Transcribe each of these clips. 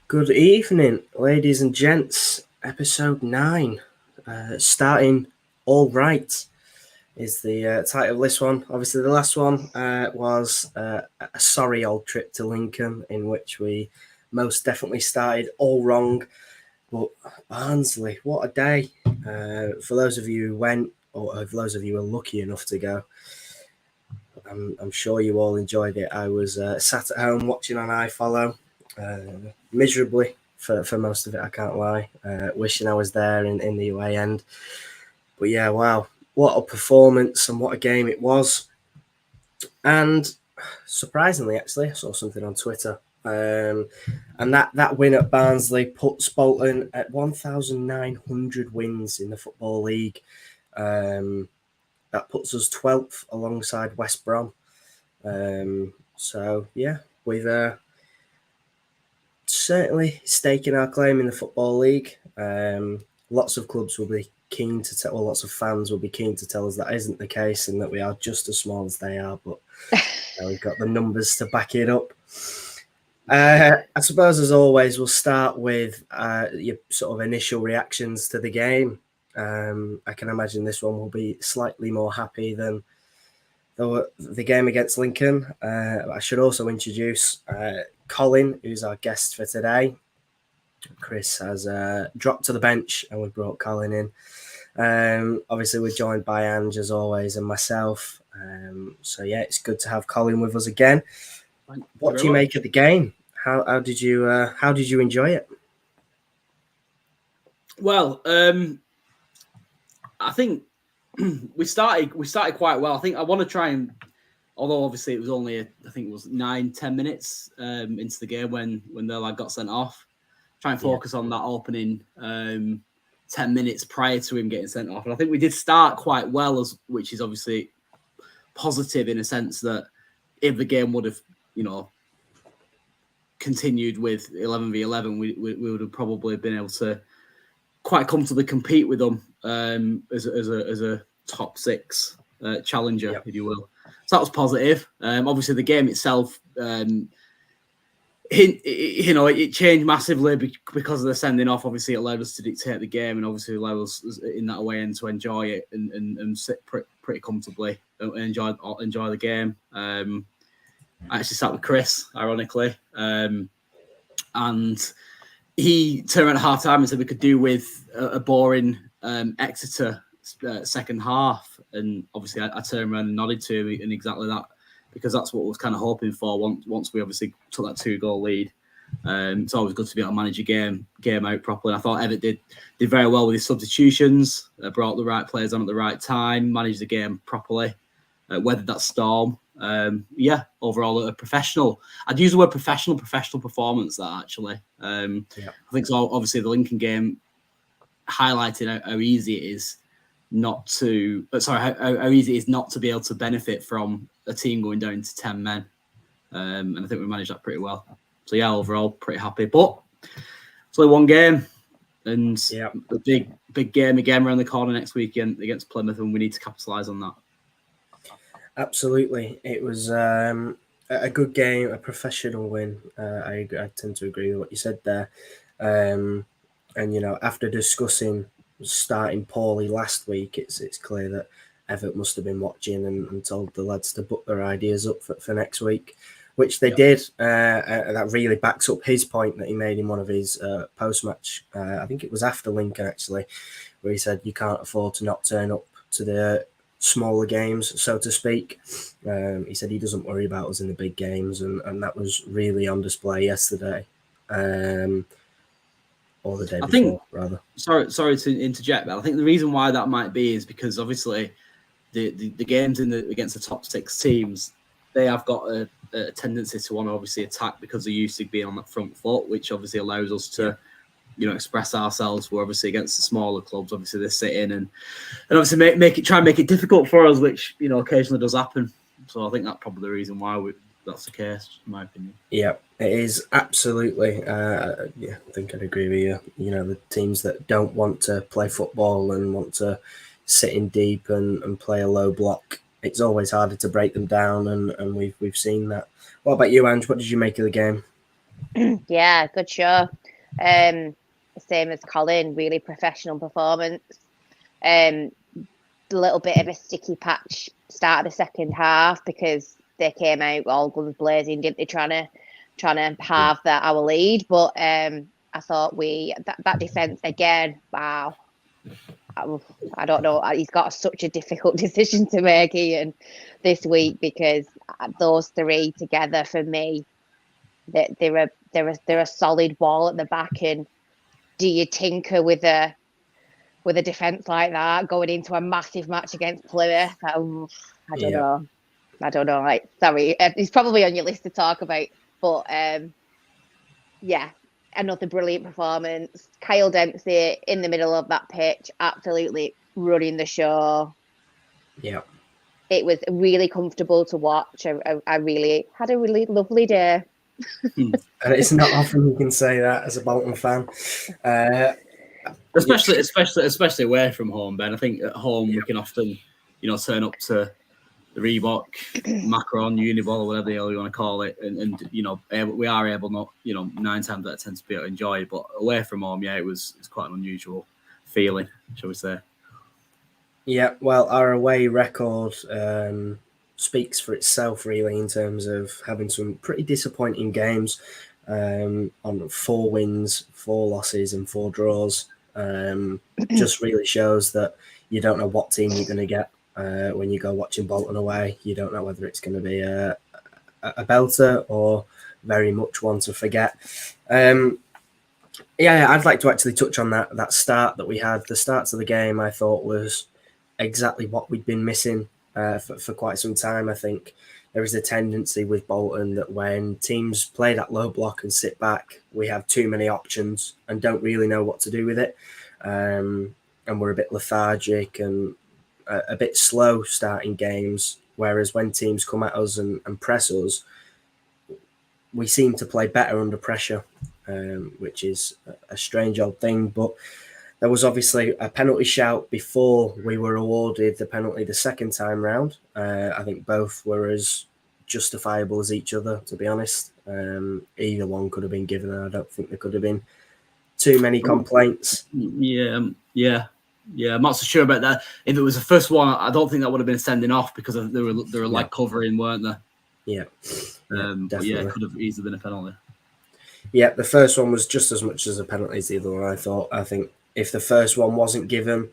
Good evening, ladies and gents. Episode 9, starting all right, is the title of this one. Obviously, the last one was a sorry old trip to Lincoln, in which we most definitely started all wrong. But Barnsley, what a day! For those of you who went, or for those of you who were lucky enough to go, I'm sure you all enjoyed it. I was sat at home watching on iFollow, miserably for most of it, I can't lie. Wishing I was there in the away end. But yeah, wow, what a performance and what a game it was. And surprisingly, actually, I saw something on Twitter. And that win at Barnsley puts Bolton at 1,900 wins in the Football League. That puts us 12th alongside West Brom. So, yeah, we've certainly staking our claim in the Football League. Lots of clubs will be keen to tell, lots of fans will be keen to tell us that isn't the case and that we are just as small as they are, but we've got the numbers to back it up. I suppose, as always, we'll start with your sort of initial reactions to the game. I can imagine this one will be slightly more happy than the game against Lincoln. I should also introduce Colin, who's our guest for today. Chris has dropped to the bench and we brought Colin in. Obviously, we're joined by Ange, as always, and myself. So, yeah, it's good to have Colin with us again. What do you make of the game? How did you enjoy it? Well, I think we started quite well. I think I want to try and, although obviously it was only I think it was 9-10 minutes into the game when the lad got sent off. Try and focus on that opening 10 minutes prior to him getting sent off, and I think we did start quite well, which is obviously positive in a sense that if the game would have, continued with 11v11, we would have probably been able to quite comfortably compete with them as a top 6 challenger, if you will. So that was positive. Obviously, the game itself, it changed massively because of the sending off. Obviously, it allowed us to dictate the game, and obviously allowed us in that way end to enjoy it and sit pretty comfortably and enjoy the game. I actually sat with Chris, ironically, and he turned around at half time and said we could do with a boring Exeter second half. And obviously, I turned around and nodded to him in exactly that, because that's what I was kind of hoping for once we obviously took that 2-goal lead. It's always good to be able to manage a game out properly. And I thought Everett did very well with his substitutions, brought the right players on at the right time, managed the game properly, weathered that storm. Overall a professional. I'd use the word professional performance that actually. I think so. Obviously, the Lincoln game highlighted how easy it is not to. How easy it is not to be able to benefit from a team going down to 10 men, and I think we managed that pretty well. So yeah, overall pretty happy. But it's only one game, and a big game again around the corner next weekend against Plymouth, and we need to capitalise on that. Absolutely. It was a good game, a professional win. I tend to agree with what you said there. And, after discussing starting poorly last week, it's clear that Everett must have been watching and told the lads to book their ideas up for next week, which they did. That really backs up his point that he made in one of his post-match. I think it was after Lincoln, actually, where he said you can't afford to not turn up to the smaller games, so to speak. He said he doesn't worry about us in the big games, and that was really on display yesterday, or the day before, rather. Sorry to interject, but I think the reason why that might be is because obviously the games against the top 6 teams, they have got a tendency to want to obviously attack because they're used to being on that front foot, which obviously allows us to express ourselves. We're obviously against the smaller clubs. Obviously, they sit in and obviously try and make it difficult for us, which occasionally does happen. So I think that's probably the reason why that's the case, in my opinion. Yeah, it is absolutely. I think I'd agree with you. The teams that don't want to play football and want to sit in deep and play a low block, it's always harder to break them down, and we've seen that. What about you, Ange? What did you make of the game? Yeah, good show. Same as Colin, really professional performance. A little bit of a sticky patch start of the second half because they came out all guns blazing, didn't they? Trying to halve our lead, but I thought that defense again. Wow, I don't know. He's got such a difficult decision to make, Ian, this week because those three together for me, they're a solid wall at the back. And do you tinker with a defense like that going into a massive match against Plymouth? I don't know. I don't know. Like, sorry, it's probably on your list to talk about, but yeah, another brilliant performance. Kyle Dempsey in the middle of that pitch, absolutely running the show. Yeah, it was really comfortable to watch. I really had a really lovely day. And it's not often you can say that as a Bolton fan. Especially away from home, Ben. I think at home we can often, turn up to the Reebok, Macron, Uniball, or whatever the hell you want to call it, and we are able not, 9 times out of 10 to be able to enjoy it. But away from home, it's quite an unusual feeling, shall we say? Yeah, well, our away record speaks for itself, really, in terms of having some pretty disappointing games on 4 wins, 4 losses, and 4 draws. Just really shows that you don't know what team you're going to get when you go watching Bolton away. You don't know whether it's going to be a belter or very much one to forget. I'd like to actually touch on that start that we had. The start to the game, I thought, was exactly what we'd been missing for quite some time. I think there is a tendency with Bolton that when teams play that low block and sit back, we have too many options and don't really know what to do with it. And we're a bit lethargic and a bit slow starting games. Whereas when teams come at us and press us, we seem to play better under pressure, which is a strange old thing. But there was obviously a penalty shout before we were awarded the penalty the second time round. I think both were as justifiable as each other, to be honest. Either one could have been given, and I don't think there could have been too many complaints. Yeah. I'm not so sure about that. If it was the first one, I don't think that would have been sending off because they were like covering, weren't they? Yeah. But it could have easily been a penalty. Yeah, the first one was just as much as a penalty as the other one, I thought. I think if the first one wasn't given,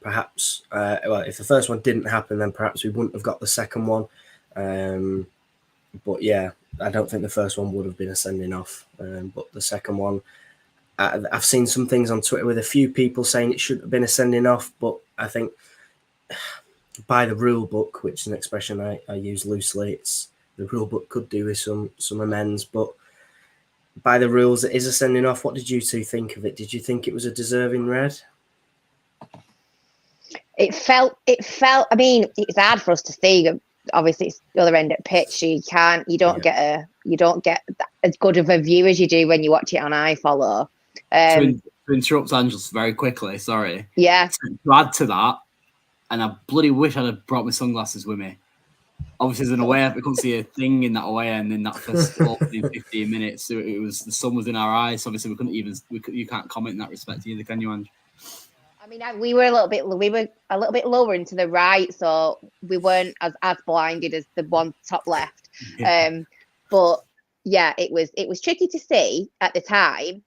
perhaps, if the first one didn't happen, then perhaps we wouldn't have got the second one. But yeah, I don't think the first one would have been a sending off. But the second one, I've seen some things on Twitter with a few people saying it should have been a sending off, but I think by the rule book, which is an expression I use loosely, the rule book could do with some amends, but by the rules, it is a sending off. What did you two think of it? Did you think it was a deserving red? It felt. I mean, it's hard for us to see. Obviously, it's the other end of the pitch. So you don't get as good of a view as you do when you watch it on iFollow. To interrupt Angels very quickly, sorry. Yeah. To add to that, and I bloody wish I'd have brought my sunglasses with me. Obviously, as an away end, we couldn't see a thing in that away end in that first opening 15 minutes. So it was the sun was in our eyes. So obviously, you can't comment in that respect either, can you, Ange? I mean, we were a little bit lower into the right, so we weren't as blinded as the one top left. Yeah. But yeah, it was tricky to see at the time.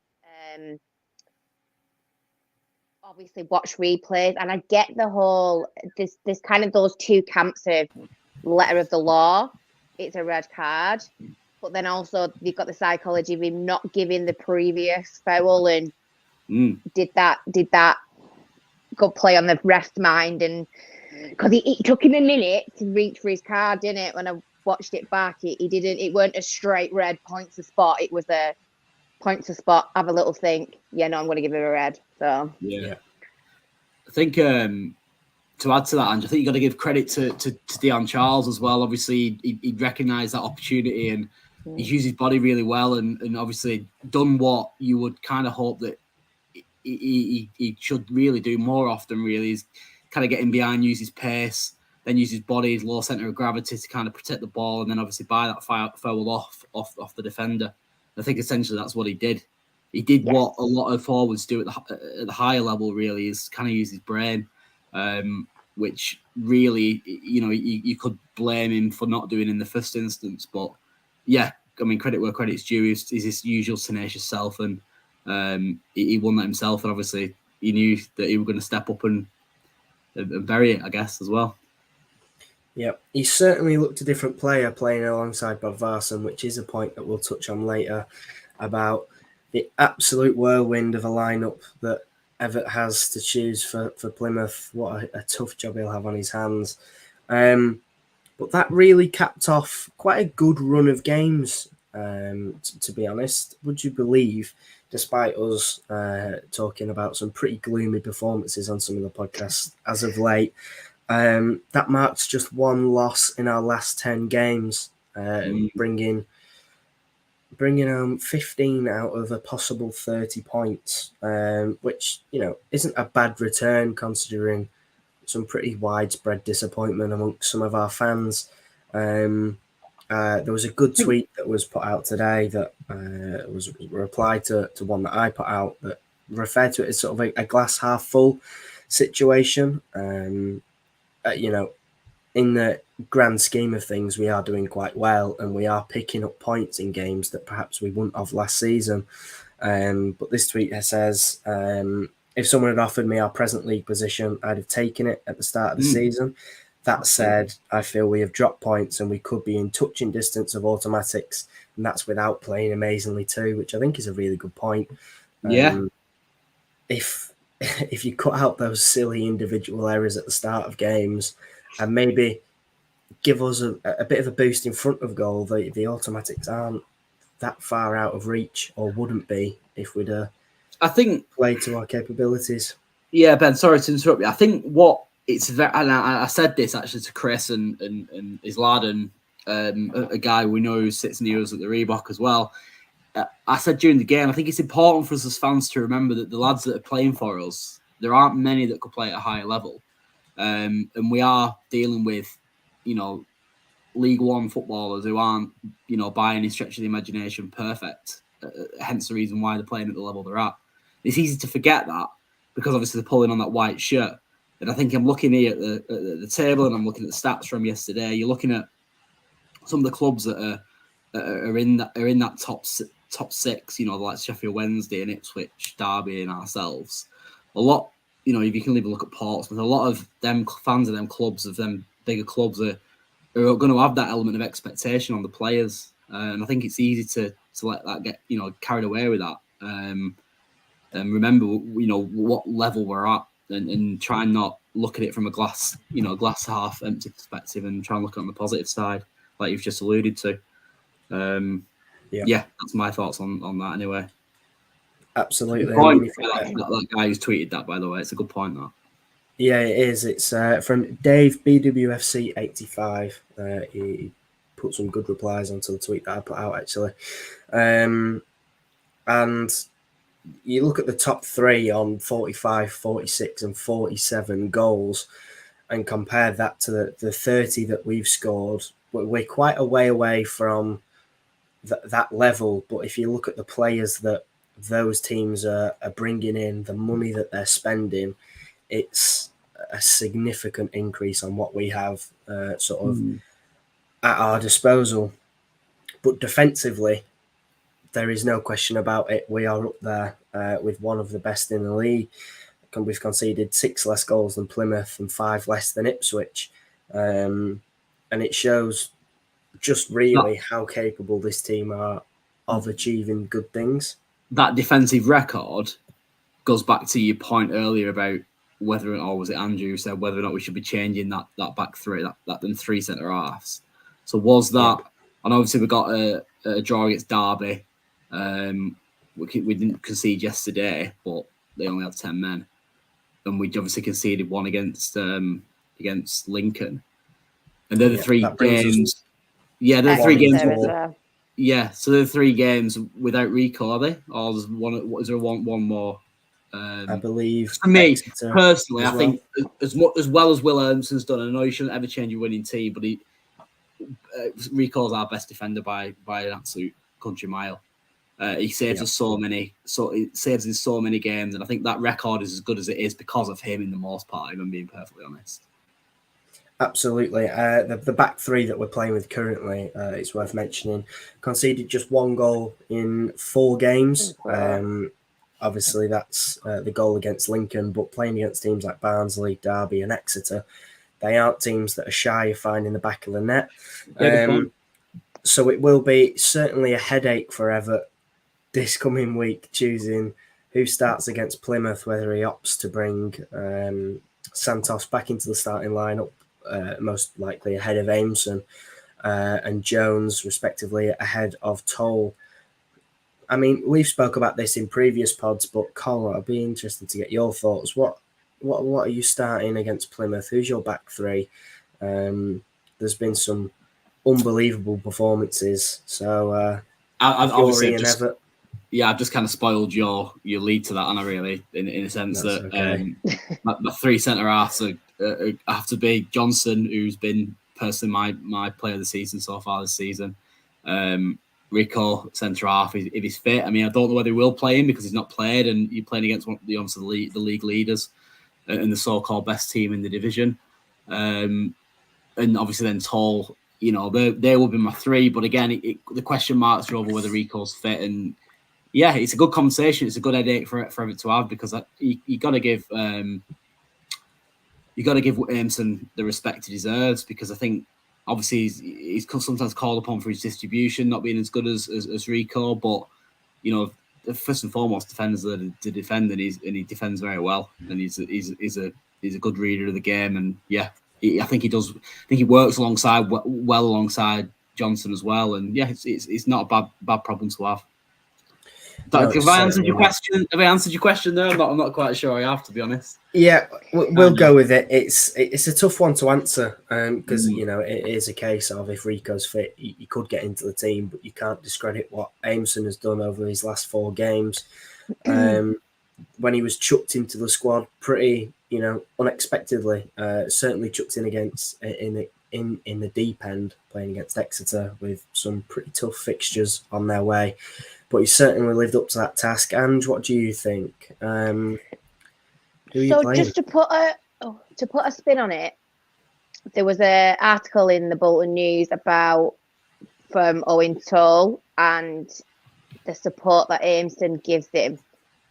Obviously, watch replays, and I get the whole this kind of those two camps of letter of the law. It's a red card, but then also you've got the psychology of him not giving the previous foul, and did that go play on the ref's mind? And because it took him a minute to reach for his card, didn't it? When I watched it back, he didn't. It weren't a straight red point to spot. It was a point to spot. Have a little think. Yeah, no, I'm going to give him a red. So yeah. I think to add to that, Ange, I think you got to give credit to Dion Charles as well. Obviously, he recognised that opportunity and he's used his body really well and obviously done what you would kind of hope that he should really do more often. Really, is kind of get in behind, use his pace, then use his body, his low centre of gravity to kind of protect the ball, and then obviously buy that foul off the defender. I think essentially that's what he did. He did what a lot of forwards do at the higher level, really, is kind of use his brain, which really, you could blame him for not doing in the first instance. But yeah, I mean, credit where credit's due. He's his usual tenacious self, and he won that himself. And obviously, he knew that he was going to step up and bury it, I guess, as well. Yeah, he certainly looked a different player playing alongside Bodvarsson, which is a point that we'll touch on later about the absolute whirlwind of a lineup that Everett has to choose for Plymouth. What a tough job he'll have on his hands. But that really capped off quite a good run of games, to be honest. Would you believe, despite us talking about some pretty gloomy performances on some of the podcasts as of late, that marks just one loss in our last 10 games, bringing home 15 out of a possible 30 points, which, isn't a bad return considering some pretty widespread disappointment amongst some of our fans. There was a good tweet that was put out today that was a reply to one that I put out that referred to it as sort of a glass half full situation. In the grand scheme of things, we are doing quite well and we are picking up points in games that perhaps we wouldn't have last season. But this tweet says, if someone had offered me our present league position, I'd have taken it at the start of the season. That said, I feel we have dropped points and we could be in touching distance of automatics, and that's without playing amazingly too, which I think is a really good point. If you cut out those silly individual errors at the start of games and maybe give us a bit of a boost in front of goal, the automatics aren't that far out of reach, or wouldn't be if we'd I think played to our capabilities. Yeah, Ben, sorry to interrupt you. I think what it's very, and I said this actually to Chris and his lad and a guy we know who sits near us at the Reebok as well. I said during the game, I think it's important for us as fans to remember that the lads that are playing for us, there aren't many that could play at a higher level. And we are dealing with, League One footballers who aren't, by any stretch of the imagination, perfect. Hence the reason why they're playing at the level they're at. It's easy to forget that because obviously they're pulling on that white shirt. And I think I'm looking here at the table and I'm looking at the stats from yesterday. You're looking at some of the clubs that are in that top six. Like Sheffield Wednesday and Ipswich, Derby, and ourselves. A lot. If you can leave a look at Portsmouth, a lot of them fans of them clubs, of them bigger clubs, are going to have that element of expectation on the players, and I think it's easy to let that get carried away with that. And remember, what level we're at, and try and not look at it from a glass half empty perspective, and try and look on the positive side, like you've just alluded to. Yeah, that's my thoughts on that anyway. Absolutely. That guy who's tweeted that, by the way, it's a good point. That. Yeah, it is. It's from Dave BWFC 85. He put some good replies onto the tweet that I put out actually, and you look at the top three on 45, 46, and 47 goals, and compare that to the 30 that we've scored. We're quite a way away from that level. But if you look at the players that those teams are bringing in, the money that they're spending, it's a significant increase on what we have at our disposal. But defensively, there is no question about it. We are up there with one of the best in the league. We've conceded 6 less goals than Plymouth and 5 less than Ipswich. And it shows just really how capable this team are of achieving good things. That defensive record goes back to your point earlier about whether, or was it Andrew who said whether or not we should be changing that back three, that them 3 centre halves. So was that, and obviously we got a draw against Derby. We didn't concede yesterday, but they only had 10 men, and we obviously conceded one against Lincoln. And they're the 3 games. They're the 3 games. So they're 3 games without Rico, are they? Or is there one more? I believe. For me, personally, I think as well as Will Ernson's done, I know you shouldn't ever change your winning team, but Rico's our best defender by an absolute country mile. He saves us it saves in so many games, and I think that record is as good as it is because of him in the most part, if I'm being perfectly honest. Absolutely. The back three that we're playing with currently, it's worth mentioning, conceded just 1 goal in 4 games. Obviously, that's the goal against Lincoln, but playing against teams like Barnsley, Derby and Exeter, they aren't teams that are shy of finding the back of the net. So it will be certainly a headache for Everett this coming week, choosing who starts against Plymouth, whether he opts to bring Santos back into the starting lineup, most likely ahead of Aimson, and Jones, respectively, ahead of Toll. I mean, we've spoke about this in previous pods, but Colin, I'd be interested to get your thoughts. What are you starting against Plymouth? Who's your back three? There's been some unbelievable performances. So I've just kind of spoiled your lead to that, and I really, in a sense that my 3 centre halves have to be Johnson, who's been personally my player of the season so far this season. Rico, centre half, if he's fit. I mean, I don't know whether he will play him because he's not played, and you're playing against the league leaders and the so-called best team in the division. And obviously then Toll, they will be my 3. But again, the question marks are over whether Rico's fit. And yeah, it's a good conversation. It's a good headache for it to have, because you got to give Aimson the respect he deserves, because I think obviously he's sometimes called upon for his distribution not being as good as Rico, but first and foremost, defenders are to defend, and he defends very well, and he's a good reader of the game, and yeah, I think he does. I think he works alongside Johnson as well, and yeah, it's not a bad problem to have. Have I answered your question? Have I answered your question there? I'm not quite sure I have, to be honest. Yeah, we'll go with it. It's a tough one to answer because it is a case of if Rico's fit, he could get into the team, but you can't discredit what Aimson has done over his last 4 games. When he was chucked into the squad, pretty unexpectedly, certainly chucked in against in the deep end, playing against Exeter with some pretty tough fixtures on their way. But he certainly lived up to that task. And what do you think? Just to put a spin on it, there was an article in the Bolton News from Owen Toll and the support that Aimson gives him,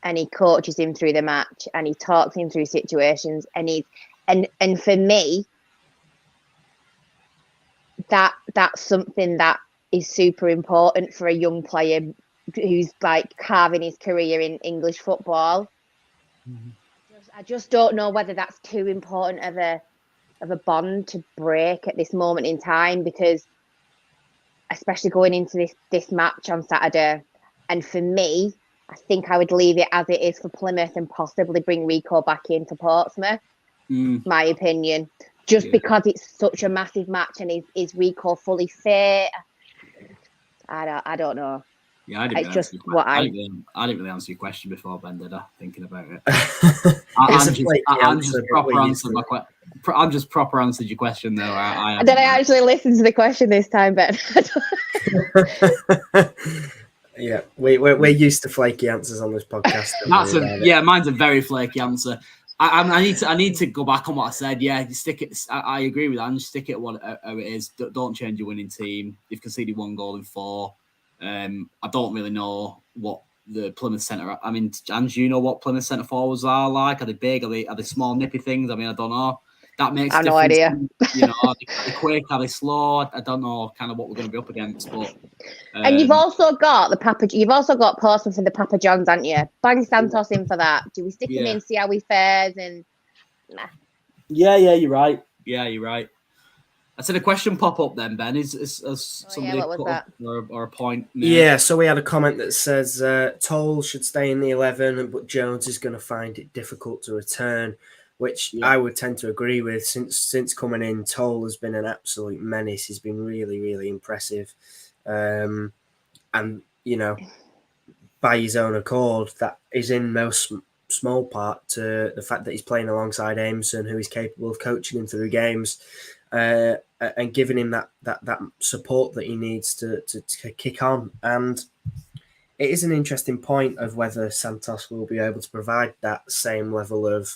and he coaches him through the match, and he talks him through situations, and for me, that's something that is super important for a young player who's like carving his career in English football. I just don't know whether that's too important of a bond to break at this moment in time, because especially going into this match on Saturday, and for me, I think I would leave it as it is for Plymouth and possibly bring Rico back in for Portsmouth. My opinion, because it's such a massive match, and is Rico fully fit? I don't know. Yeah, I didn't really answer your question before, Ben, did I? Thinking about it. I'm just proper answered your question, though. I actually listened to the question this time, Ben. Yeah, we're used to flaky answers on this podcast. Mine's a very flaky answer. I need to go back on what I said. Yeah, you stick it. I agree with that. And stick it how it is. Don't change your winning team. You've conceded 1 goal in 4. I don't really know what the Plymouth centre. I mean, Ange, do you know what Plymouth centre forwards are like? Are they big? Are they small, nippy things? I mean, I don't know. That makes. I have no idea. Are they quick? Are they slow? I don't know. Kind of what we're going to be up against, but. And you've also got Portsmouth for the Papa Johns, haven't you? Bang Santos in for that. Do we stick him in, see how he fares? And nah. Yeah, you're right. I said a question pop up then, Ben. Is somebody what was that? Or a point made? Yeah, so we had a comment that says Toll should stay in the 11, but Jones is going to find it difficult to return, which I would tend to agree with. Since coming in, Toll has been an absolute menace. He's been really, really impressive. And, by his own accord, that is in no small part to the fact that he's playing alongside Aimson, who is capable of coaching him through games. And giving him that support that he needs to kick on. And it is an interesting point of whether Santos will be able to provide that same level of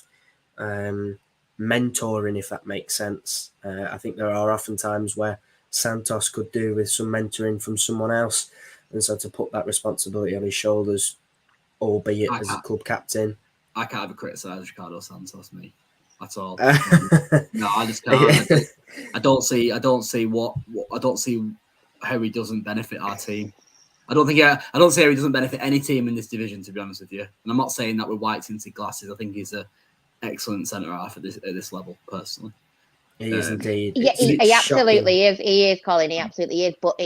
mentoring, if that makes sense. I think there are often times where Santos could do with some mentoring from someone else, and so to put that responsibility on his shoulders, albeit as a club captain. I can't ever criticise Ricardo Santos, me, at all. No, I just can't. I don't see how he doesn't benefit our team. I don't see how he doesn't benefit any team in this division, to be honest with you. And I'm not saying that with white tinted glasses. I think he's an excellent centre half at this level, personally. He is indeed. Yeah, he absolutely is. He is, Colin. He absolutely is. But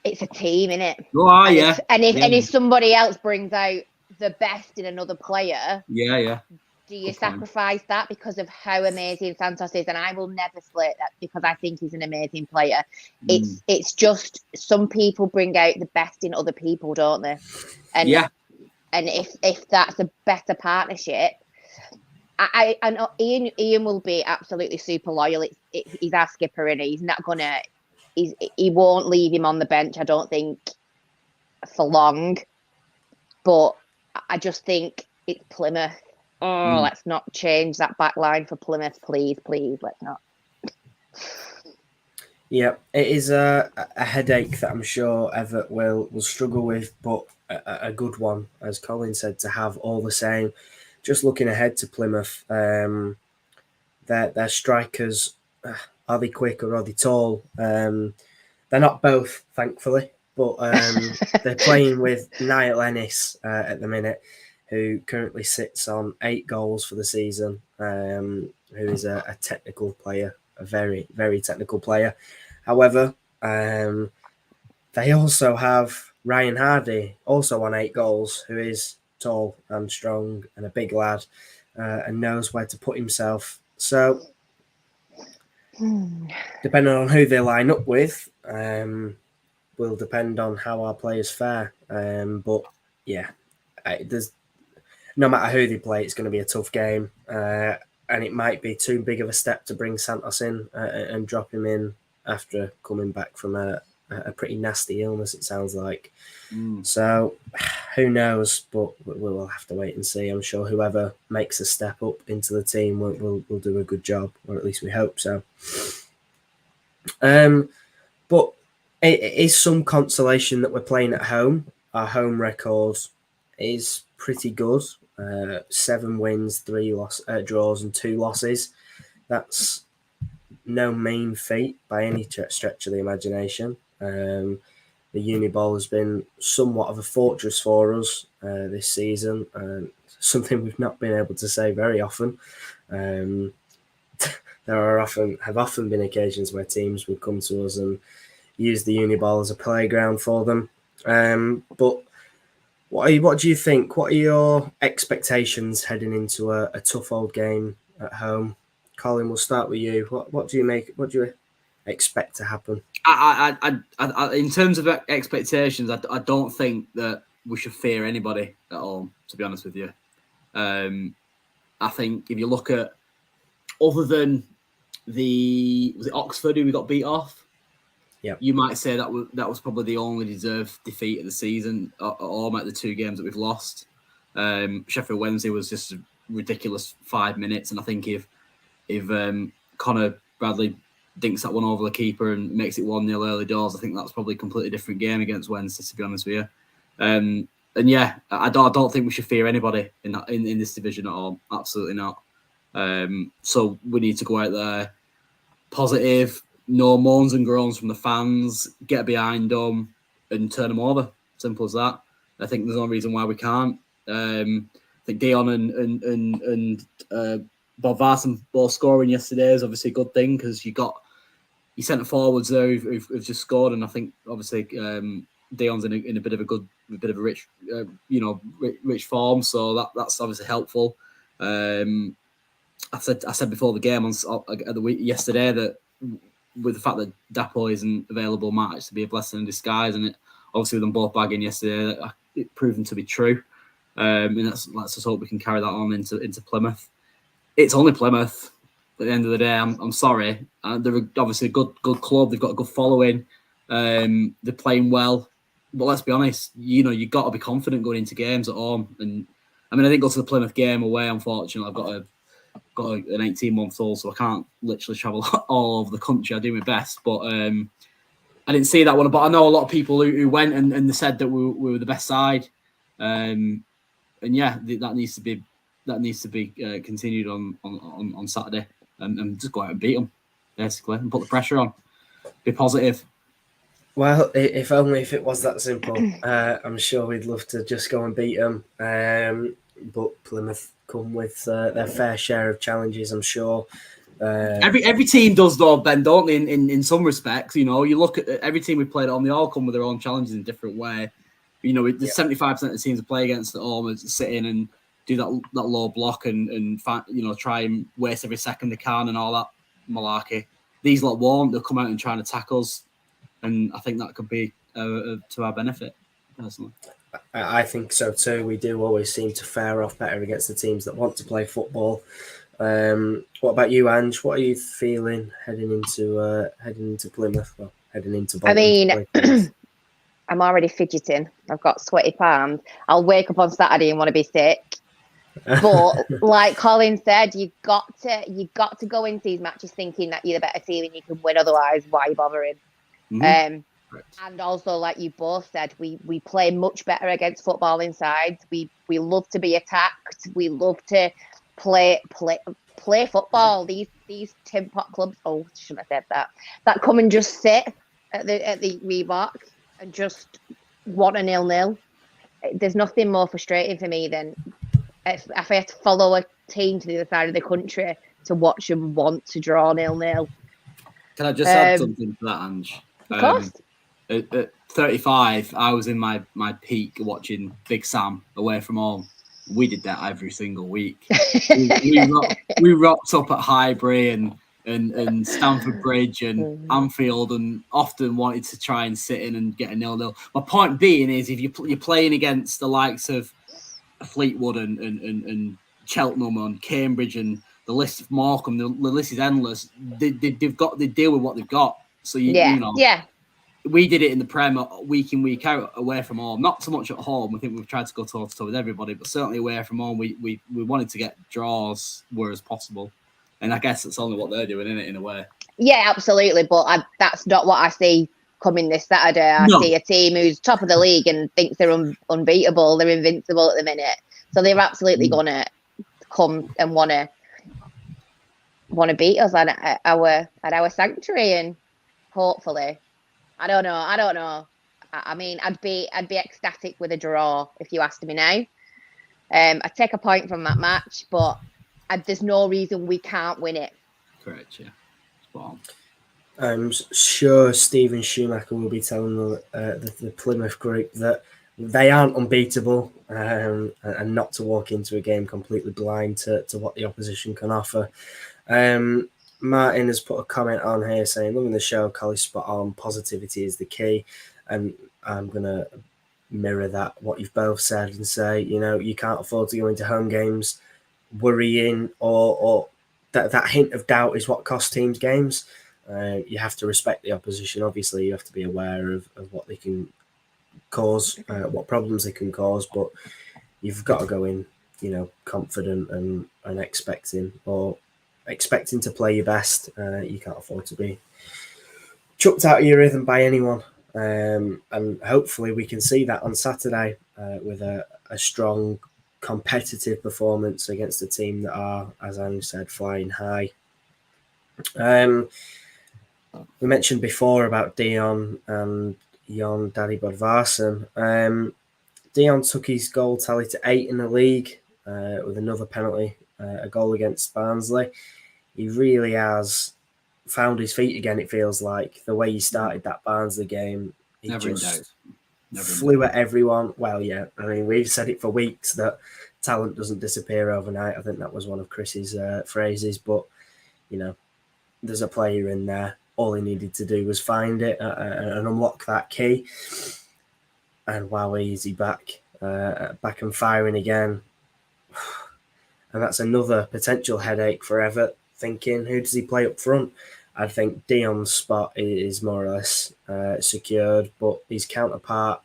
it's a team, isn't it? Oh, yeah. If somebody else brings out the best in another player, do you sacrifice that because of how amazing Santos is? And I will never slate that because I think he's an amazing player. It's just some people bring out the best in other people, don't they? And if that's a better partnership, I know Ian will be absolutely super loyal. He's our skipper, and he's not gonna. He won't leave him on the bench, I don't think, for long. But I just think it's Plymouth. Let's not change that back line for Plymouth, please. Let's not. Yeah, it is a headache that I'm sure Everett will struggle with, but a good one, as Colin said, to have all the same. Just looking ahead to Plymouth, their strikers, are they quick or are they tall? They're not both, thankfully, but they're playing with Niall Ennis at the minute, who currently sits on 8 goals for the season, who is a technical player, a very, very technical player. However, they also have Ryan Hardy, also on 8 goals, who is tall and strong and a big lad and knows where to put himself. So, depending on who they line up with, will depend on how our players fare. But, yeah, there's no matter who they play, it's going to be a tough game. And it might be too big of a step to bring Santos in and drop him in after coming back from a pretty nasty illness, it sounds like. So, who knows? But we'll have to wait and see. I'm sure whoever makes a step up into the team will do a good job, or at least we hope so. But it is some consolation that we're playing at home. Our home record is pretty good. 7 wins, 3 draws and 2 losses. That's no mean feat by any stretch of the imagination. The Uniball has been somewhat of a fortress for us this season, something we've not been able to say very often. There have often been occasions where teams would come to us and use the Uniball as a playground for them. But what do you think? What are your expectations heading into a tough old game at home? Colin, we'll start with you. What do you expect to happen? I in terms of expectations, I don't think that we should fear anybody at all, to be honest with you. I think if you look at, other than was it Oxford who we got beat off? Yeah, you might say that was probably the only deserved defeat of the season, or at the 2 games that we've lost. Sheffield Wednesday was just a ridiculous 5 minutes, and I think if Connor Bradley dinks that one over the keeper and makes it 1-0 early doors, I think that's probably a completely different game against Wednesday, to be honest with you. And yeah, I don't think we should fear anybody in this division at all. Absolutely not. So we need to go out there positive, no moans and groans from the fans, get behind them and turn them over. Simple as that. I think there's no reason why we can't. I think Dion and Bob Varson both scoring yesterday is obviously a good thing, because you got your centre forwards there who've just scored, and I think obviously Dion's in a bit of a rich form, so that's obviously helpful. I said before the game at the week yesterday that with the fact that Dapo isn't available might actually be a blessing in disguise, and obviously with them both bagging yesterday, it proven to be true. And let's just hope we can carry that on into Plymouth. It's only Plymouth at the end of the day. I'm sorry. They're obviously a good club. They've got a good following. They're playing well. But let's be honest, you've got to be confident going into games at home. And I mean, I didn't go to the Plymouth game away, unfortunately. I've got an 18-month-old, so I can't literally travel all over the country. I do my best, but I didn't see that one. But I know a lot of people who went and they said that we were the best side. And yeah, that needs to be continued on Saturday, and just go out and beat them, basically, and put the pressure on. Be positive. Well, if only if it was that simple. I'm sure we'd love to just go and beat them. But Plymouth come with their fair share of challenges, I'm sure. Every team does, though, Ben, don't they? In some respects, you look at every team we played on, they all come with their own challenges in a different way. There's 75% of the teams we play against at home sit in and do that low block and try and waste every second they can and all that malarkey. These lot won't. They'll come out and try and attack us, and I think that could be to our benefit, personally. I think so too. We do always seem to fare off better against the teams that want to play football. What about you, Ange? What are you feeling heading into Plymouth? Well, heading into Bolton. I mean, I'm already fidgeting. I've got sweaty palms. I'll wake up on Saturday and want to be sick. But like Colin said, you got to go into these matches thinking that you're the better team and you can win. Otherwise, why are you bothering? Mm-hmm. And also, like you both said, we play much better against footballing sides. We love to be attacked. We love to play football. These tin pot clubs. Oh, shouldn't have said that. That come and just sit at the Reebok and just want a 0-0. There's nothing more frustrating for me than if I have to follow a team to the other side of the country to watch them want to draw 0-0. Can I just add something to that, Ange? Of course. At 35, I was in my peak watching Big Sam away from home. We did that every single week. we rocked up at Highbury and Stamford Bridge and Anfield, and often wanted to try and sit in and get a 0-0. My point being is, if you're playing against the likes of Fleetwood and Cheltenham and Cambridge and the list of Morecambe, the list is endless. They deal with what they've got. So we did it in the Prem week in, week out, away from home. Not so much at home. I think we've tried to go toe-to-toe with everybody, but certainly away from home, we wanted to get draws where as possible. And I guess that's only what they're doing, isn't it, in a way? Yeah, absolutely. But that's not what I see coming this Saturday. I see a team who's top of the league and thinks they're unbeatable. They're invincible at the minute. So they're absolutely going to come and want to beat us at our sanctuary, and hopefully. I don't know. I mean, I'd be ecstatic with a draw if you asked me now. I'd take a point from that match, but there's no reason we can't win it. Correct, yeah. Spot on. I'm sure Stephen Schumacher will be telling the Plymouth group that they aren't unbeatable, and not to walk into a game completely blind to what the opposition can offer. Martin has put a comment on here saying, loving the show, Collie's spot on, positivity is the key. And I'm going to mirror that, what you've both said, and say, you can't afford to go into home games worrying, or that hint of doubt is what costs teams games. You have to respect the opposition. Obviously, you have to be aware of what they can cause, what problems they can cause, but you've got to go in, confident and expecting to play your best. You can't afford to be chucked out of your rhythm by anyone. And hopefully we can see that on Saturday with a strong competitive performance against a team that are, as Ange said, flying high. We mentioned before about Dion and Jon Daddy Bodvarsson. Dion took his goal tally to 8 in the league with another penalty, a goal against Barnsley. He really has found his feet again, it feels like. The way he started that Barnsley game, he flew at everyone. Well, yeah, I mean, we've said it for weeks that talent doesn't disappear overnight. I think that was one of Chris's phrases, but, there's a player in there. All he needed to do was find it and unlock that key. And wow, is he back and firing again. And that's another potential headache for Everett, thinking, who does he play up front? I think Dion's spot is more or less secured, but his counterpart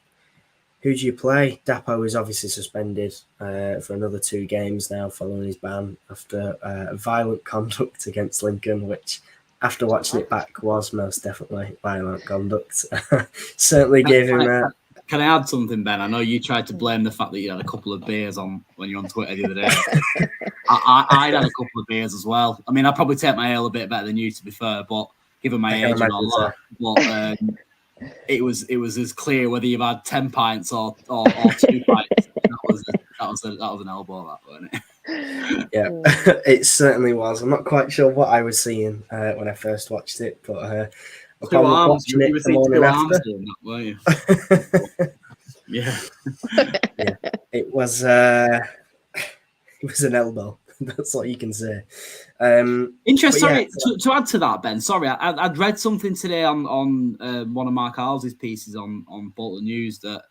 who do you play? Dapo is obviously suspended for another 2 games now following his ban after violent conduct against Lincoln, which, after watching it back, was most definitely violent conduct. Certainly gave him a... Can I add something, Ben? I know you tried to blame the fact that you had a couple of beers on when you were on Twitter the other day. I'd had a couple of beers as well. I mean, I probably take my ale a bit better than you, to be fair, but given my age and all that, but it was as clear whether you've had 10 pints or 2 pints. That was an elbow, that, wasn't it? Yeah, it certainly was. I'm not quite sure what I was seeing when I first watched it, but Two arms. You were seeing 2 arms doing that, weren't you? Yeah. Yeah. It was an elbow. That's what you can say. Interesting. Sorry, to add to that, Ben. Sorry, I'd read something today on one of Mark Hall's pieces on Bolton News that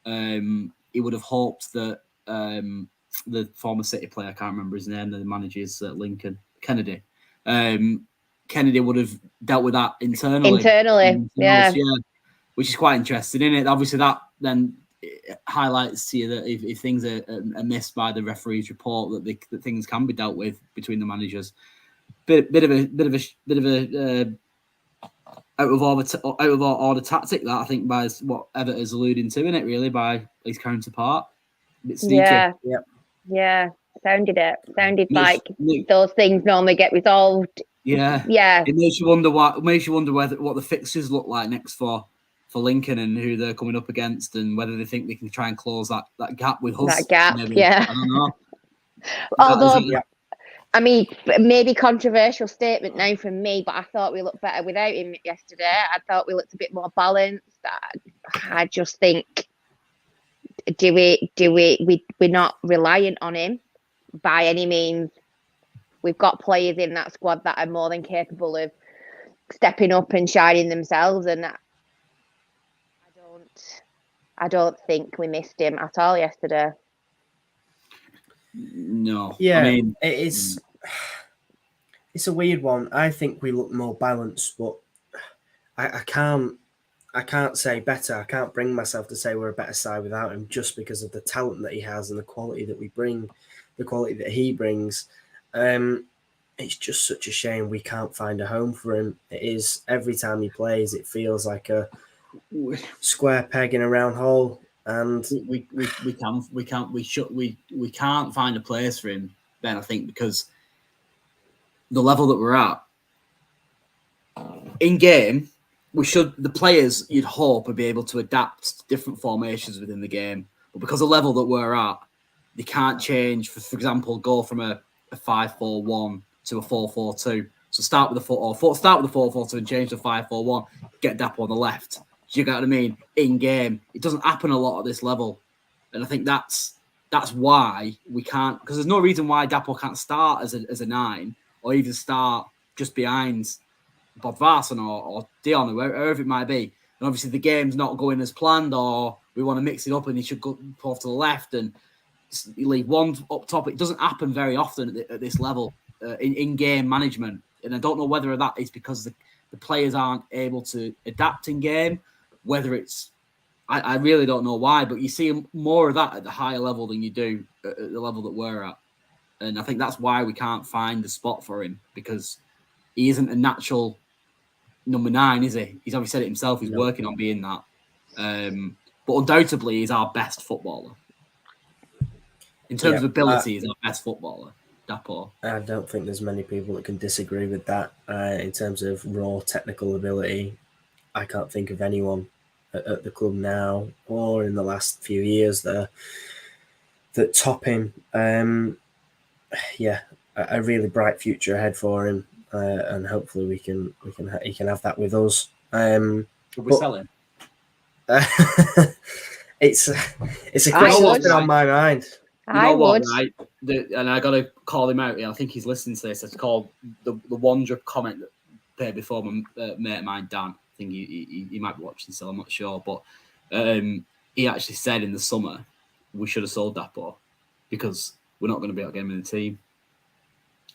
he would have hoped that the former City player, I can't remember his name, the manager's at Lincoln, Kennedy. Kennedy would have dealt with that internally. Yeah. Which is quite interesting, isn't it? Obviously, that then highlights to you that if things are missed by the referee's report, that things can be dealt with between the managers. Bit of a out of order tactic that I think by what Everett is alluding to, in it really by his counterpart. A bit sneaky. Yeah. Sounded like those things normally get resolved. Yeah. It makes you wonder what the fixtures look like next for Lincoln and who they're coming up against, and whether they think they can try and close that gap with us. That gap, maybe. yeah. I don't know. Although, I mean, maybe controversial statement now from me, but I thought we looked better without him yesterday. I thought we looked a bit more balanced. I just think, we're not reliant on him by any means. We've got players in that squad that are more than capable of stepping up and shining themselves, and I don't think we missed him at all yesterday. No. Yeah, I mean, it's a weird one. I think we look more balanced, but I can't say better. I can't bring myself to say we're a better side without him, just because of the talent that he has and the quality that we bring, the quality that he brings. It's just such a shame we can't find a home for him. It is, every time he plays, it feels like a square peg in a round hole, and we can't find a place for him, Ben. I think because the level that we're at in game, the players you'd hope would be able to adapt to different formations within the game, but because the level that we're at, they can't change. For example, go from a 5-4-1 to a 4-4-2. So start with the 4-4-2 and change to 5-4-1. Get Dapo on the left. Do you get what I mean? In game, it doesn't happen a lot at this level, and I think that's why we can't. Because there's no reason why Dapo can't start as a 9, or even start just behind Bodvarsson or Dion or wherever it might be. And obviously the game's not going as planned, or we want to mix it up and he should go off to the left and you leave one up top. It doesn't happen very often at this level in game management, and I don't know whether that is because the players aren't able to adapt in game. Whether it's, I really don't know why, but you see more of that at the higher level than you do at the level that we're at, and I think that's why we can't find the spot for him, because he isn't a natural number 9, is he? He's obviously said it himself. He's working on being that, but undoubtedly he's our best footballer. In terms of ability, he's our best footballer, Dapo. I don't think there's many people that can disagree with that. In terms of raw technical ability, I can't think of anyone at the club now or in the last few years that top him. A really bright future ahead for him, and hopefully he can have that with us. Should we sell him? It's a question that's been on my mind. I would. Right? And I got to call him out. I think he's listening to this. It's called the Wanderer comment that played before my mate of mine, Dan. I think he might be watching, so I'm not sure. But he actually said in the summer we should have sold Dapo because we're not going to be able to get him in the team.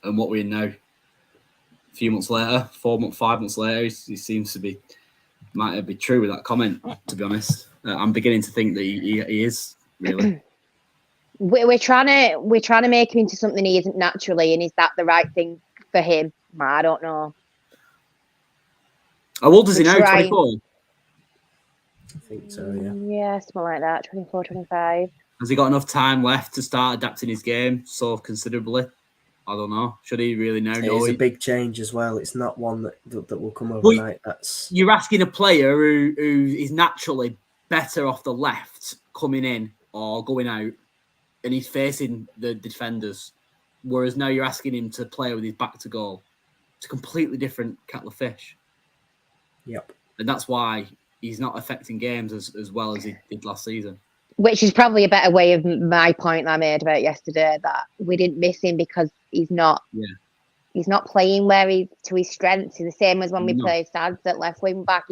And what we're in now, a few months later, 5 months later, he seems to be might be true with that comment. To be honest. I'm beginning to think that he is really. We're trying to make him into something he isn't naturally, and is that the right thing for him? I don't know. How old is he now? Trying. 24? I think so, yeah. Yeah, something like that, 24, 25. Has he got enough time left to start adapting his game so considerably? I don't know. Should he really now know? It is a big change as well. It's not one that will come overnight. You're asking a player who is naturally better off the left coming in or going out, and he's facing the defenders, whereas now you're asking him to play with his back to goal. It's a completely different kettle of fish. Yep. And that's why he's not affecting games as well as he did last season. Which is probably a better way of my point I made about yesterday, that we didn't miss him because he's not playing where he's to his strengths. It's the same as when we play Sads at left wing back.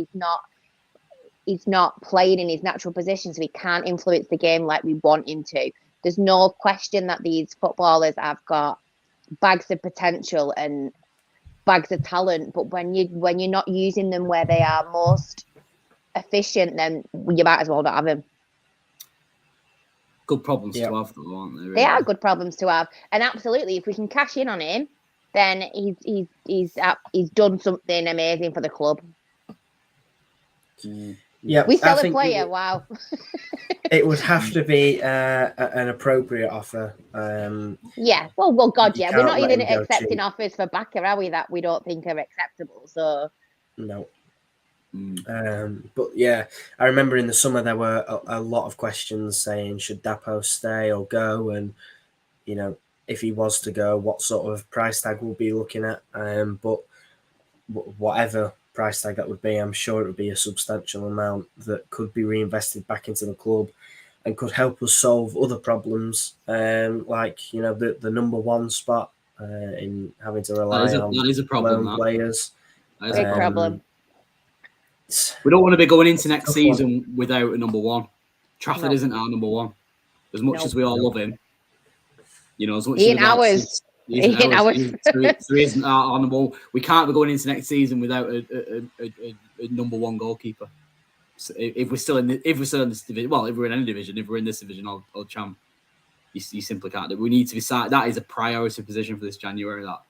He's not playing in his natural position, so he can't influence the game like we want him to. There's no question that these footballers have got bags of potential and bags of talent, but when you're not using them where they are most efficient, then you might as well not have them. Good problems to have, though, aren't they? Really? They are good problems to have, and absolutely, if we can cash in on him, then he's done something amazing for the club. Yeah, we sell a player. Wow. It would have to be an appropriate offer. Yeah. Well, God, yeah. We're not even accepting offers for Bakker, are we? That we don't think are acceptable. So. No. But yeah, I remember in the summer there were a lot of questions saying should Dapo stay or go, and if he was to go, what sort of price tag we'll be looking at. But whatever price tag that would be, I'm sure it would be a substantial amount that could be reinvested back into the club and could help us solve other problems, like the number one spot in having to rely on lone players. That is a problem. We don't want to be going into next season without a number one. Trafford isn't our number one. As much as we all love him, as much Ian as Ian Hours. So he isn't our number one. We can't be going into next season without a number one goalkeeper. So if we're still in this division, well, if we're in any division, if we're in this division or champ, you simply can't do it. We need to decide that is a priority position for this January. That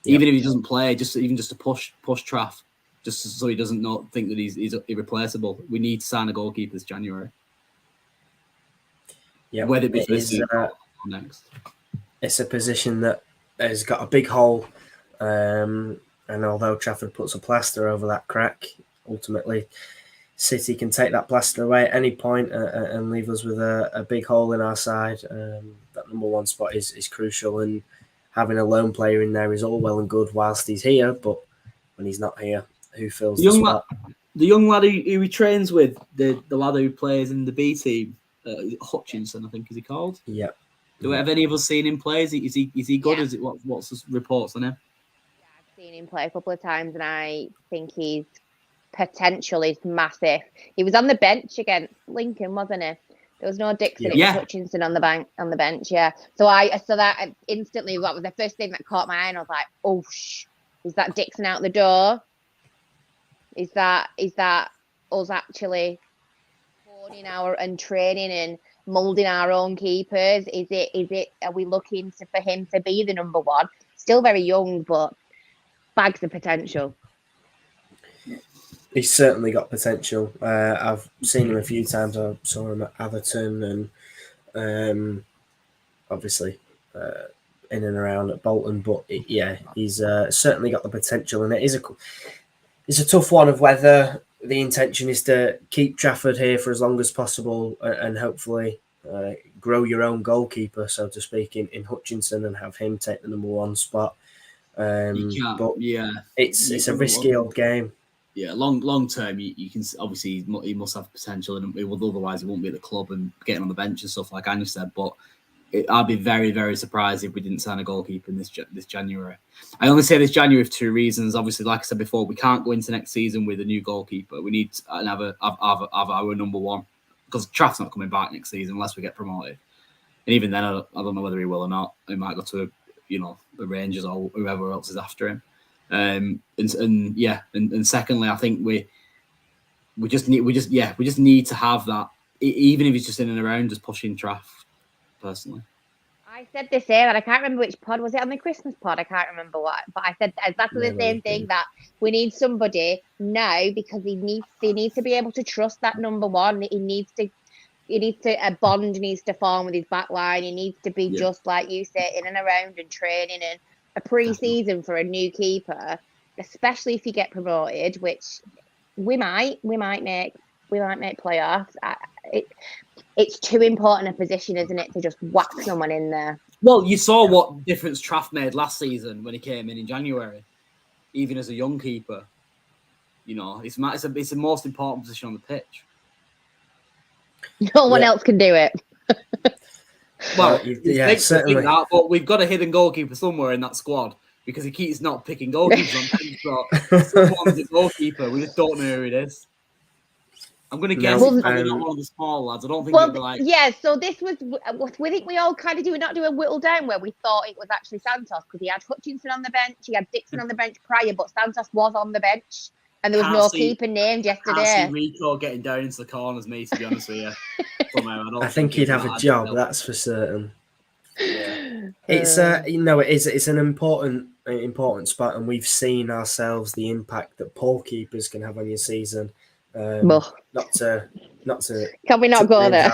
even if he doesn't play, just to push Traff. Just so he doesn't think that he's irreplaceable. We need to sign a goalkeeper this January. Yeah, whether it be for this or next. It's a position that has got a big hole, and although Trafford puts a plaster over that crack, ultimately City can take that plaster away at any point and leave us with a big hole in our side. That number one spot is crucial, and having a lone player in there is all well and good whilst he's here, but when he's not here, who fills the spot? The young lad who he trains with, the lad who plays in the B team, Hutchinson, I think is he called? Yeah. Do have any of us seen him play? Is he good? Yeah. What's the reports on him? Yeah, I've seen him play a couple of times, and I think his potential is massive. He was on the bench against Lincoln, wasn't he? There was no Dixon. Yeah. It was Hutchinson on the bench. Yeah. So that instantly, that was the first thing that caught my eye, and I was like, oh, is that Dixon out the door? Is that us actually honing and training and moulding our own keepers? Is it? Are we looking for him to be the number one? Still very young, but bags of potential. He's certainly got potential. I've seen him a few times. I saw him at Atherton and obviously in and around at Bolton. But he's certainly got the potential, and it's a tough one of whether the intention is to keep Trafford here for as long as possible and hopefully grow your own goalkeeper, so to speak, in Hutchinson and have him take the number one spot. It's a risky old game. Yeah, long term, you can obviously he must have potential, and otherwise he won't be at the club and getting on the bench and stuff like Anya said. But I'd be very, very surprised if we didn't sign a goalkeeper in this January. I only say this January for two reasons. Obviously, like I said before, we can't go into next season with a new goalkeeper. We need to have our number one, because Traff's not coming back next season unless we get promoted. And even then, I don't know whether he will or not. He might go to the Rangers or whoever else is after him. And secondly, I think we just need to have that, even if it's just in and around, just pushing draft. Personally, I said the same, and I can't remember which pod was it on the Christmas pod. I can't remember what, but I said exactly the same thing, that we need somebody now because he needs to be able to trust that number one. He needs to a bond needs to form with his back line. He needs to be just like you say, in and around and training, and a pre-season for a new keeper, especially if you get promoted, which we might make playoffs. It's too important a position, isn't it, to just whack someone in there? Well, you saw what difference Traff made last season when he came in January, even as a young keeper. You know, it's the most important position on the pitch. No one else can do it. Well, certainly. That, but we've got a hidden goalkeeper somewhere in that squad because he keeps not picking goalkeepers on teams. So someone's a goalkeeper. We just don't know who it is. I'm going to guess it's probably not one of the small lads. I don't think it'll be like... Yeah, so this was... We think we all kind of not do a whittle down where we thought it was actually Santos because he had Hutchinson on the bench, he had Dixon on the bench prior, but Santos was on the bench and there was no keeper named yesterday. I can't see Rico getting down into the corners, mate, to be honest with you. I think he'd have a job, that's for certain. Yeah. It's it's an important spot, and we've seen ourselves the impact that poor keepers can have on your season. Not to can we not go there?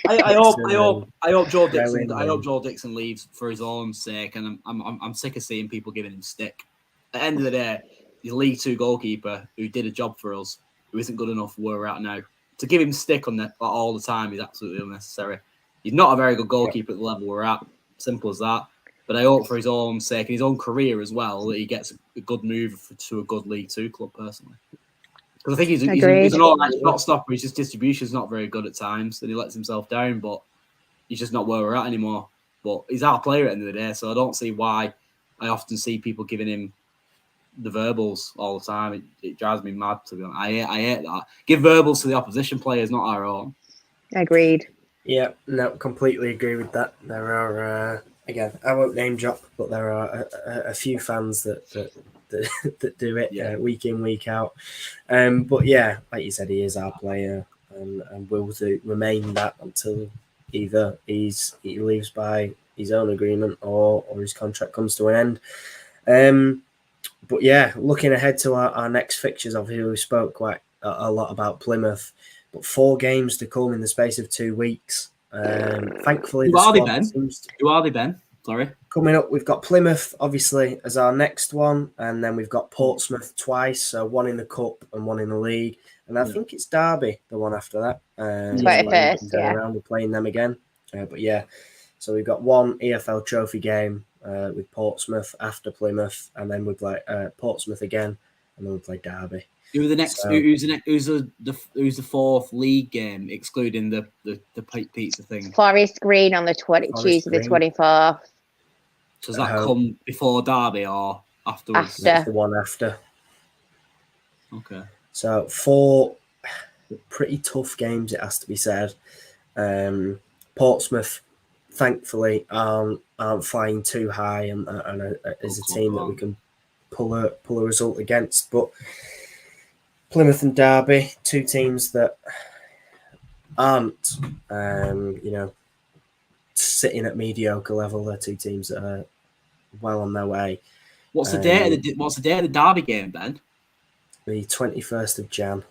I hope Joe Dixon leaves for his own sake, and I'm sick of seeing people giving him stick. At the end of the day, he's a League Two goalkeeper who did a job for us, who isn't good enough for where we're at now. To give him stick on that all the time is absolutely unnecessary. He's not a very good goalkeeper at the level we're at. Simple as that. But I hope for his own sake and his own career as well that he gets a good move to a good League Two club, personally. Because I think he's an all-right shot stopper. His distribution's not very good at times, and he lets himself down. But he's just not where we're at anymore. But he's our player at the end of the day, so I don't see why I often see people giving him the verbals all the time. It drives me mad, to be honest. I hate that. Give verbals to the opposition players, not our own. Agreed. Yeah, no, completely agree with that. There are, again, I won't name drop, but there are a few fans that do it week in, week out. But yeah, like you said, he is our player and will remain that until either he leaves by his own agreement or his contract comes to an end. But yeah, looking ahead to our next fixtures, obviously we spoke quite a lot about Plymouth, but 4 games to come in the space of 2 weeks. Thankfully, Who are they, Ben? Sorry. Coming up, we've got Plymouth, obviously, as our next one, and then we've got Portsmouth twice, so one in the Cup and one in the league. And I think it's Derby, the one after that. We're playing them again. But yeah, so we've got one EFL Trophy game with Portsmouth after Plymouth, and then we play Portsmouth again, and then we play Derby. Who are the next? Who's the fourth league game, excluding the pizza thing? Forest Green on the Tuesday, the 24th. Does that come before Derby or afterwards? That's the one after. Okay. So 4 pretty tough games, it has to be said. Portsmouth, thankfully, aren't flying too high, and is a team that we can pull a result against. But Plymouth and Derby, 2 teams that aren't, sitting at mediocre level. They're 2 teams that are well on their way. What's the date of the Derby game, Ben? The 21st of Jan.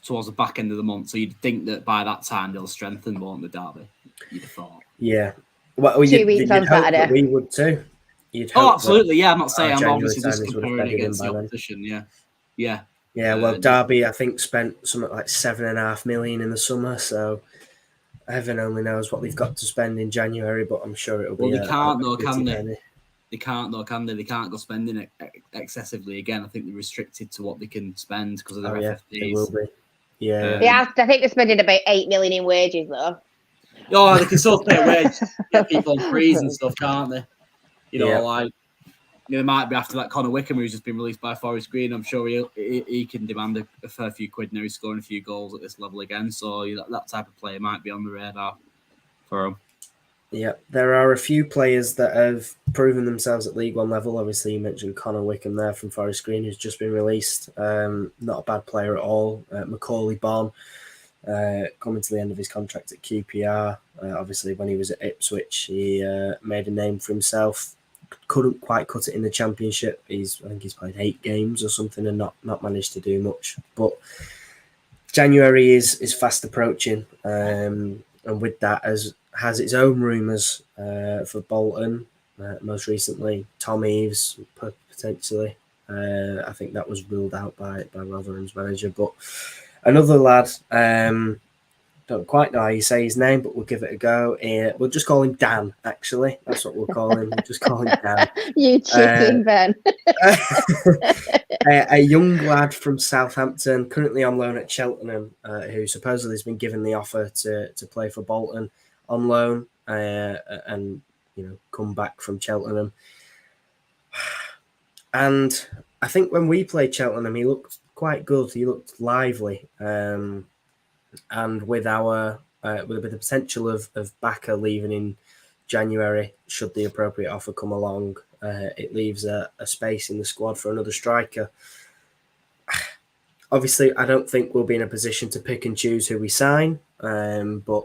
Towards the back end of the month, so you'd think that by that time they'll strengthen more in the Derby. You'd have thought. Yeah. Well, 2 weeks on Saturday. We would too. Absolutely. Yeah, I'm not saying I'm obviously just comparing against the opposition. Yeah. Yeah, well, Derby, I think, spent something like 7.5 million in the summer, so heaven only knows what they've got to spend in January, but I'm sure it'll be. Well, they can't, though, can they? They can't, though, can they? They can't go spending it excessively. Again, I think they're restricted to what they can spend because of their FFPs. They will be. Yeah. I think they're spending about 8 million in wages, though. Oh, they can still pay a wage, get people on freeze and stuff, can't they? They might be after that Connor Wickham, who's just been released by Forest Green. I'm sure he can demand a fair few quid now. He's scoring a few goals at this level again. So that type of player might be on the radar for him. Yeah, there are a few players that have proven themselves at League One level. Obviously, you mentioned Connor Wickham there from Forest Green, who's just been released. Not a bad player at all. Macaulay Bonne, coming to the end of his contract at QPR. Obviously, when he was at Ipswich, he made a name for himself. Couldn't quite cut it in the Championship. I think he's played 8 games or something and not managed to do much. But January is fast approaching, and with that has its own rumours for Bolton. Most recently, Tom Eaves potentially. I think that was ruled out by Rotherham's manager. But another lad, don't quite know how you say his name, but we'll give it a go. We'll just call him Dan, actually. That's what we'll call him. We'll just call him Dan. You chicken, Ben. A young lad from Southampton, currently on loan at Cheltenham, who supposedly has been given the offer to play for Bolton on loan and come back from Cheltenham. And I think when we played Cheltenham, he looked quite good. He looked lively, and with the potential of Baka leaving in January, should the appropriate offer come along, it leaves a space in the squad for another striker. Obviously, I don't think we'll be in a position to pick and choose who we sign, but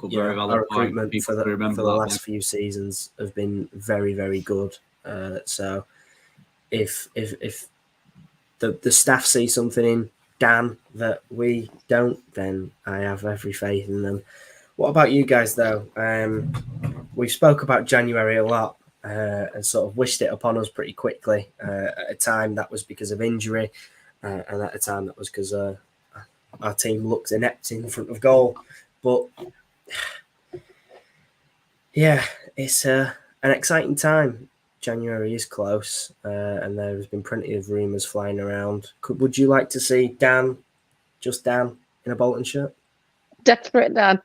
our recruitment for the last few seasons have been very, very good. So if the staff see something in Dan that we don't, then I have every faith in them. What about you guys, though? We spoke about January a lot and sort of wished it upon us pretty quickly. At a time that was because of injury, and at a time that was because our team looked inept in front of goal. But yeah, it's an exciting time. January is close, and there has been plenty of rumours flying around. Would you like to see Dan in a Bolton shirt? Desperate Dan.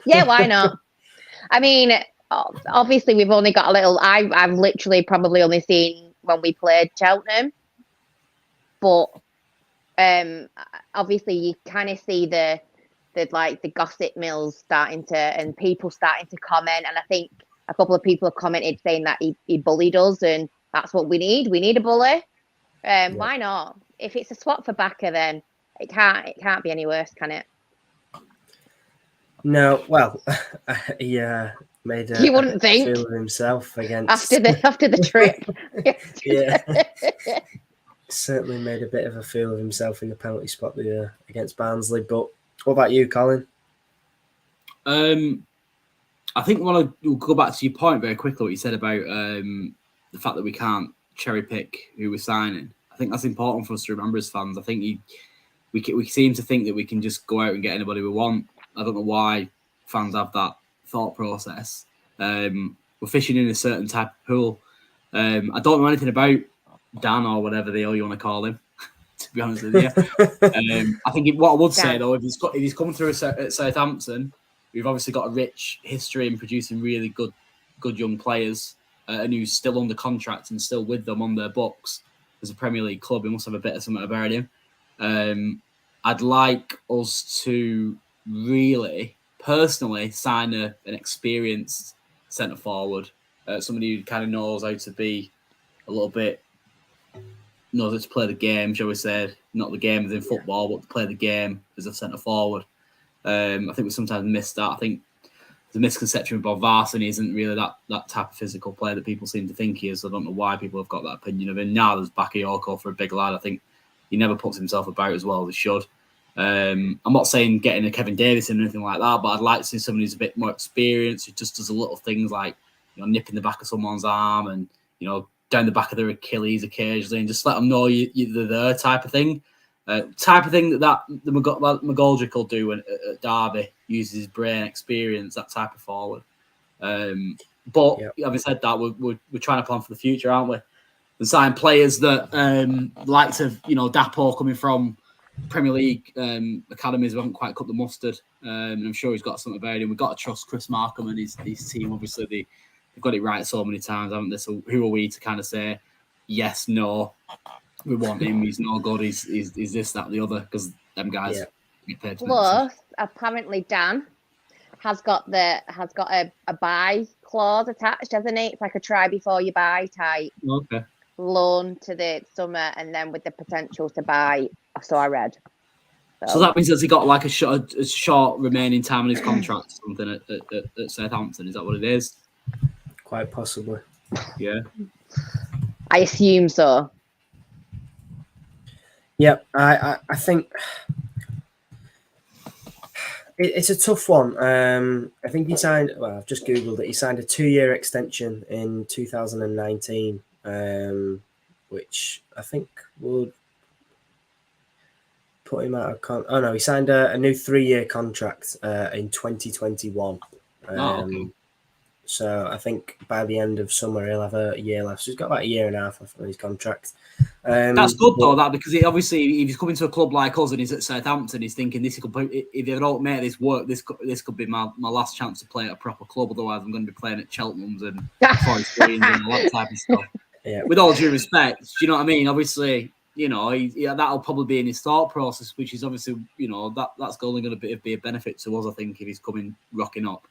Yeah, why not? I mean, obviously we've only got a little. I've literally probably only seen when we played Cheltenham, but obviously you kind of see the gossip mills starting to, and people starting to comment, and I think a couple of people have commented saying that he bullied us, and that's what we need. We need a bully. Why not? If it's a swap for Baka, then it can't be any worse, can it? No, well, he made a wouldn't think fool of himself against after the trip. Yeah, certainly made a bit of a fool of himself in the penalty spot against Barnsley. But what about you, Colin? I think we'll go back to your point very quickly. What you said about the fact that we can't cherry pick who we're signing. I think that's important for us to remember as fans. I think we seem to think that we can just go out and get anybody we want. I don't know why fans have that thought process. We're fishing in a certain type of pool. I don't know anything about Dan or whatever the hell you want to call him, to be honest with you. I think what I would say, though, if he's come through at Southampton, we've obviously got a rich history in producing really good young players, and who's still under contract and still with them on their books as a Premier League club. He must have a bit of something about him. I'd like us to really, personally, sign an experienced centre forward, somebody who kind of knows how to be a little bit, knows how to play the game, shall we say, not the game as in football, but to play the game as a centre forward. I think we sometimes miss that. I think the misconception about Varsity isn't really that type of physical player that people seem to think he is. I don't know why people have got that opinion of him. Now there's Bakayoko for a big lad. I think he never puts himself about as well as he should. I'm not saying getting a Kevin Davis in or anything like that, but I'd like to see somebody who's a bit more experienced, who just does a little things like, nipping the back of someone's arm and, down the back of their Achilles occasionally, and just let them know you're there type of thing. Type of thing that McGoldrick will do at Derby, uses his brain, experience, that type of forward. But having said that, we're trying to plan for the future, aren't we? And sign players that likes of Dapo coming from Premier League academies who haven't quite cut the mustard. And I'm sure he's got something about him. We've got to trust Chris Markham and his team. Obviously, they've got it right so many times, haven't they? So who are we to kind of say yes, no? We want him. He's no good. He's this, that, the other. Because them guys get paid. Plus, apparently, Dan has got a buy clause attached, hasn't it? It's like a try before you buy type Okay. loan to the summer, and then with the potential to buy. So I read. So that means, has he got like a short remaining time on his contract, something at Southampton? Is that what it is? Quite possibly. Yeah. I assume so. Yeah, I think it's a tough one. I think he signed. Well, I've just googled it. He signed a 2-year extension in 2019, which I think would put him out of oh no, he signed a new 3-year contract in 2021. Okay. So I think by the end of summer he'll have a year left. So he's got about a year and a half left on his contract. That's good though, that, because he obviously, if he's coming to a club like us and he's at Southampton, he's thinking this could, if I don't make this work, this could be my last chance to play at a proper club. Otherwise, I'm going to be playing at Cheltenham's and Forest Greens and all that type of stuff. Yeah. With all due respect, do you know what I mean? Obviously, you know, that'll probably be in his thought process, which is obviously, you know, that's only going to be a benefit to us, I think, if he's coming rocking up.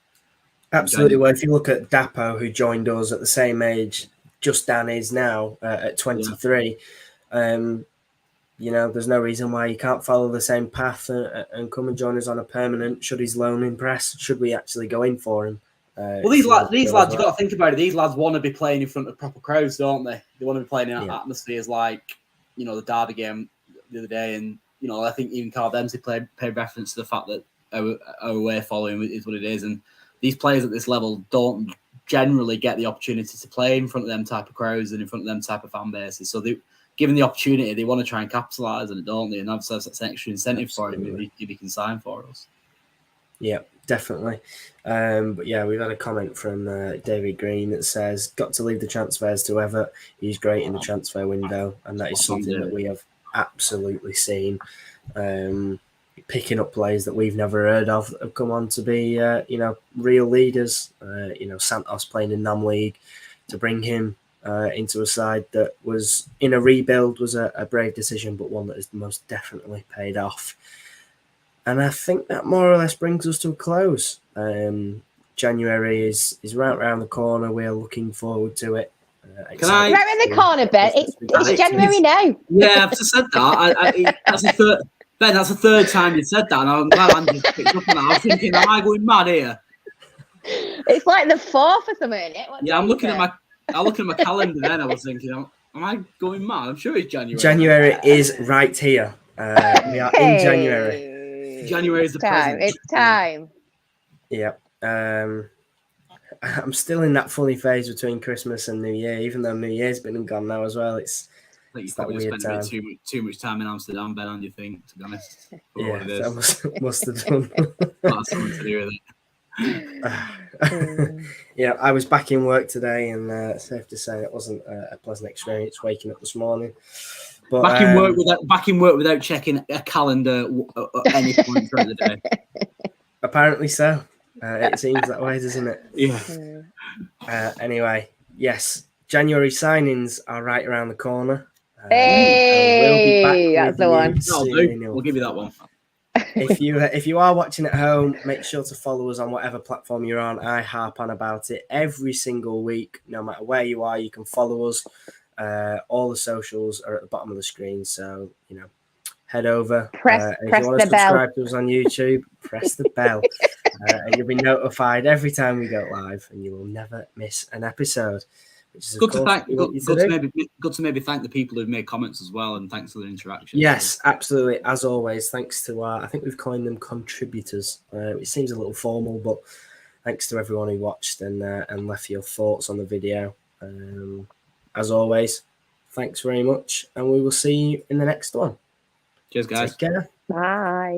Absolutely. Well, if you look at Dapo, who joined us at the same age just Dan is now at 23, you know, there's no reason why you can't follow the same path and come and join us on a permanent. Should his loan impress? Should we actually go in for him? Well, these lads, you've got to think about it. These lads want to be playing in front of proper crowds, don't they? They want to be playing in atmospheres like, you know, the Derby game the other day, and you know, I think even Carl Dempsey paid reference to the fact that our away following is what it is, and these players at this level don't generally get the opportunity to play in front of them type of crowds and in front of them type of fan bases. So given the opportunity, they want to try and capitalise on it, don't they? And that's an extra incentive for him if he can sign for us. Yeah, definitely. But yeah, we've had a comment from David Green that says, got to leave the transfers to Everett. He's great in the transfer window, and that is something that we have absolutely seen. Picking up players that we've never heard of have come on to be, you know, real leaders. You know, Santos playing in NAM League, to bring him into a side that was in a rebuild was a brave decision, but one that has most definitely paid off. And I think that more or less brings us to a close. January is right around the corner. We're looking forward to it. Right around the corner, Ben. It's January now. Yeah, I've just said that. That's the third time you said that, and I'm glad Andrew picked up on that. I was thinking, am I going mad here? It's like the 4th or something, isn't it? Yeah, I'm looking at my calendar then. I was thinking, am I going mad? I'm sure it's January. January is right here. We are in January. January is the present. It's time. Yeah. I'm still in that funny phase between Christmas and New Year, even though New Year's been and gone now as well. I think you probably spent a bit too much time in Amsterdam, Ben, on you think, to be honest. Yeah, that must have done. That's something to do with it. Yeah, I was back in work today, and safe to say it wasn't a pleasant experience waking up this morning. But, back in work without checking a calendar at any point throughout the day. Apparently so. It seems that way, doesn't it? Yeah. Anyway, yes, January signings are right around the corner. Hey, we'll be back that's the one. We'll give you that one. If you are watching at home, make sure to follow us on whatever platform you're on. I harp on about it every single week. No matter where you are, you can follow us. All the socials are at the bottom of the screen, so you know, head over. Press if you want to subscribe to us on YouTube, press the bell, and you'll be notified every time we go live, and you will never miss an episode. Which is good to maybe thank the people who've made comments as well, and thanks for their interaction. Yes, absolutely. As always, thanks to I think we've coined them contributors. It seems a little formal, but thanks to everyone who watched and left your thoughts on the video. As always, thanks very much, and we will see you in the next one. Cheers, guys. Take care. Bye.